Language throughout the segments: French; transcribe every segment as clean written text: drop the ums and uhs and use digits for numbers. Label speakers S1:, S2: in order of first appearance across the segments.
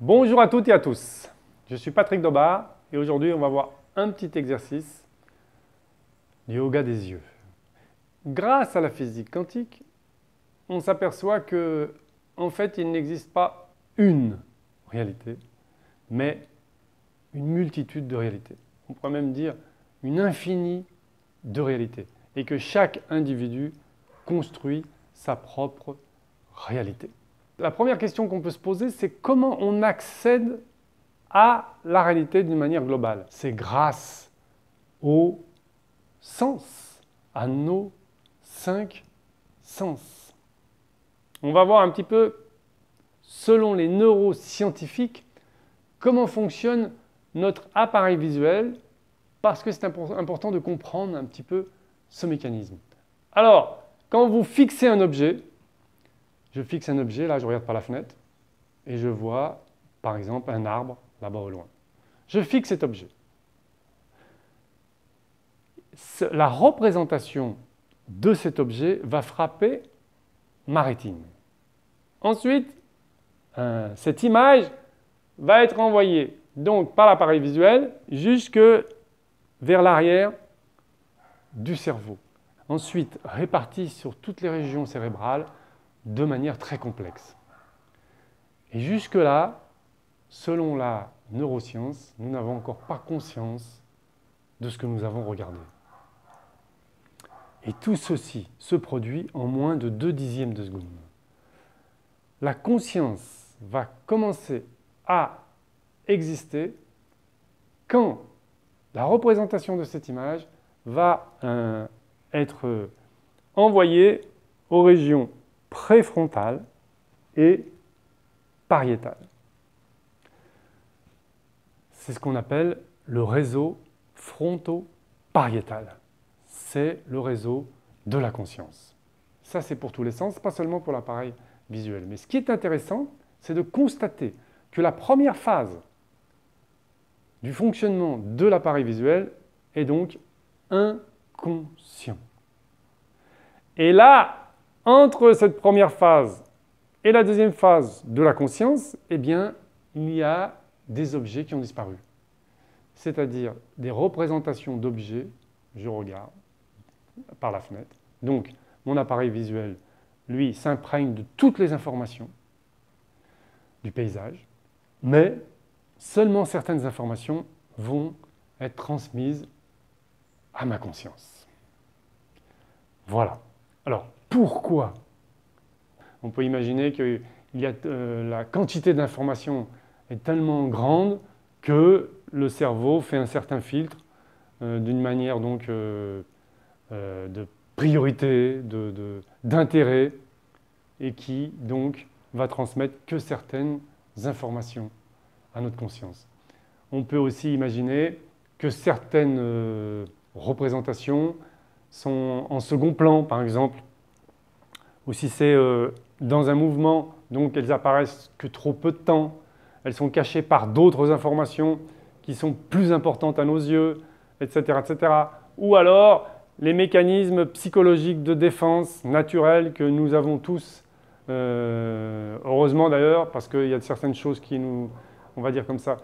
S1: Bonjour à toutes et à tous, je suis Patrick Dobar et aujourd'hui on va voir un petit exercice du yoga des yeux. Grâce à la physique quantique, on s'aperçoit que en fait il n'existe pas une réalité, mais une multitude de réalités. On pourrait même dire une infinie de réalités et que chaque individu construit sa propre réalité. La première question qu'on peut se poser, c'est comment on accède à la réalité d'une manière globale. C'est grâce aux sens, à nos 5 sens. On va voir un petit peu, selon les neuroscientifiques, comment fonctionne notre appareil visuel, parce que c'est important de comprendre un petit peu ce mécanisme. Alors, quand vous fixez un objet, je fixe un objet, là je regarde par la fenêtre, et je vois par exemple un arbre là-bas au loin. Je fixe cet objet. La représentation de cet objet va frapper ma rétine. Ensuite, cette image va être envoyée donc par l'appareil visuel jusque vers l'arrière du cerveau. Ensuite, répartie sur toutes les régions cérébrales de manière très complexe. Et jusque-là, selon la neuroscience, nous n'avons encore pas conscience de ce que nous avons regardé. Et tout ceci se produit en moins de 0,02 de seconde. La conscience va commencer à exister quand la représentation de cette image va être envoyée aux régions préfrontales et pariétales. C'est ce qu'on appelle le réseau fronto-pariétal. C'est le réseau de la conscience. Ça, c'est pour tous les sens, pas seulement pour l'appareil visuel. Mais ce qui est intéressant, c'est de constater que la première phase du fonctionnement de l'appareil visuel est donc inconscient. Et là, entre cette première phase et la deuxième phase de la conscience, eh bien, il y a des objets qui ont disparu. C'est-à-dire des représentations d'objets, je regarde par la fenêtre. Donc, mon appareil visuel, lui, s'imprègne de toutes les informations du paysage, mais seulement certaines informations vont être transmises à ma conscience. Voilà. Alors, pourquoi? On peut imaginer que la quantité d'informations est tellement grande que le cerveau fait un certain filtre d'une manière donc de priorité, d'intérêt, et qui donc va transmettre que certaines informations à notre conscience. On peut aussi imaginer que certaines représentations sont en second plan, par exemple, ou si c'est dans un mouvement, donc elles apparaissent que trop peu de temps, elles sont cachées par d'autres informations qui sont plus importantes à nos yeux, etc., etc. Ou alors, les mécanismes psychologiques de défense naturels que nous avons tous, heureusement d'ailleurs, parce qu'il y a certaines choses qui nous, on va dire comme ça,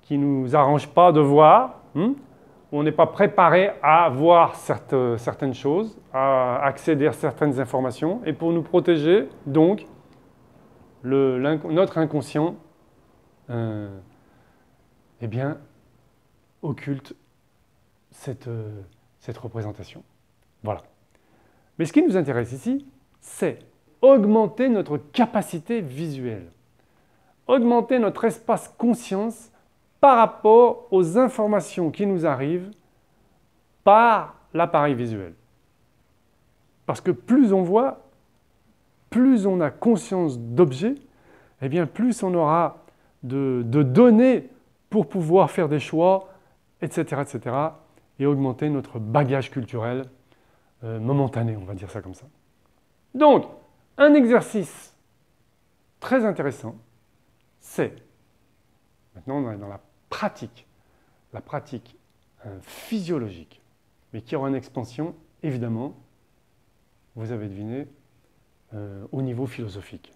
S1: qui ne nous arrangent pas de voir, où on n'est pas préparé à voir certaines choses, à accéder à certaines informations, et pour nous protéger, donc, notre inconscient eh bien, occulte cette représentation. Voilà. Mais ce qui nous intéresse ici, c'est augmenter notre capacité visuelle, augmenter notre espace conscience par rapport aux informations qui nous arrivent par l'appareil visuel. Parce que plus on voit, plus on a conscience d'objets, eh bien plus on aura de données pour pouvoir faire des choix, etc., etc., et augmenter notre bagage culturel momentané, on va dire ça comme ça. Donc, un exercice très intéressant, c'est, maintenant on est dans la pratique physiologique, mais qui aura une expansion, évidemment, vous avez deviné, au niveau philosophique.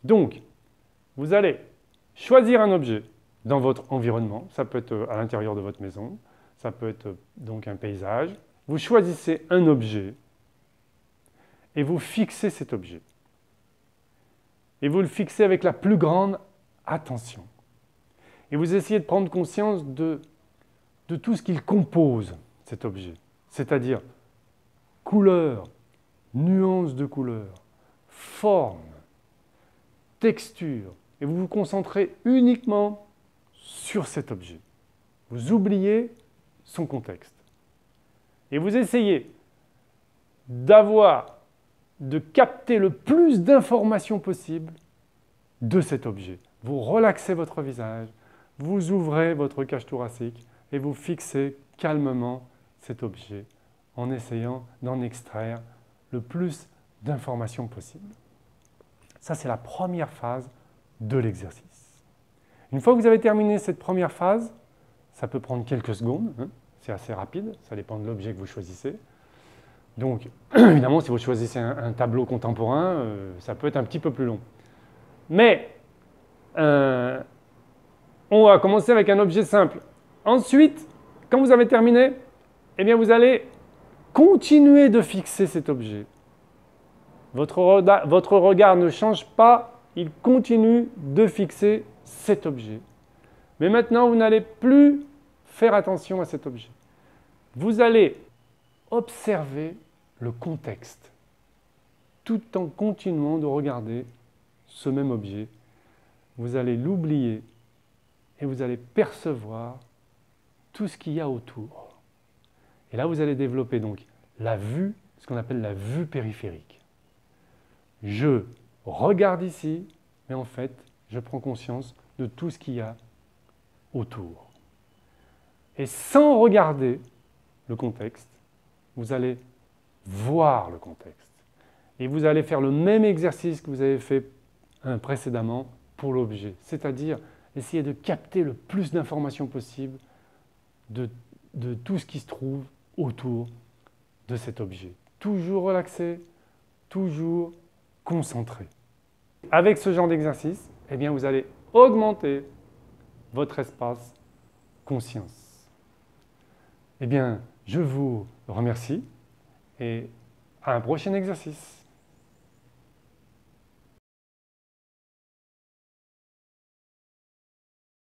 S1: Donc, vous allez choisir un objet dans votre environnement. Ça peut être à l'intérieur de votre maison, ça peut être donc un paysage. Vous choisissez un objet et vous fixez cet objet. Et vous le fixez avec la plus grande attention. Et vous essayez de prendre conscience de tout ce qu'il compose, cet objet. C'est-à-dire couleur, nuances de couleur, forme, texture. Et vous vous concentrez uniquement sur cet objet. Vous oubliez son contexte. Et vous essayez de capter le plus d'informations possible de cet objet. Vous relaxez votre visage, vous ouvrez votre cage thoracique et vous fixez calmement cet objet en essayant d'en extraire le plus d'informations possible. Ça, c'est la première phase de l'exercice. Une fois que vous avez terminé cette première phase, ça peut prendre quelques secondes, hein, c'est assez rapide, ça dépend de l'objet que vous choisissez. Donc, évidemment, si vous choisissez un tableau contemporain, ça peut être un petit peu plus long. Mais, on va commencer avec un objet simple. Ensuite, quand vous avez terminé, eh bien, vous allez continuer de fixer cet objet. Votre regard ne change pas, il continue de fixer cet objet. Mais maintenant, vous n'allez plus faire attention à cet objet. Vous allez observer le contexte, tout en continuant de regarder ce même objet. Vous allez l'oublier et vous allez percevoir tout ce qu'il y a autour. Et là, vous allez développer donc la vue, ce qu'on appelle la vue périphérique. Je regarde ici, mais en fait, je prends conscience de tout ce qu'il y a autour. Et sans regarder le contexte, vous allez voir le contexte. Et vous allez faire le même exercice que vous avez fait précédemment pour l'objet. C'est-à-dire essayer de capter le plus d'informations possible de tout ce qui se trouve autour de cet objet. Toujours relaxé, toujours concentré. Avec ce genre d'exercice, eh bien, vous allez augmenter votre espace conscience. Eh bien, je vous remercie et à un prochain exercice.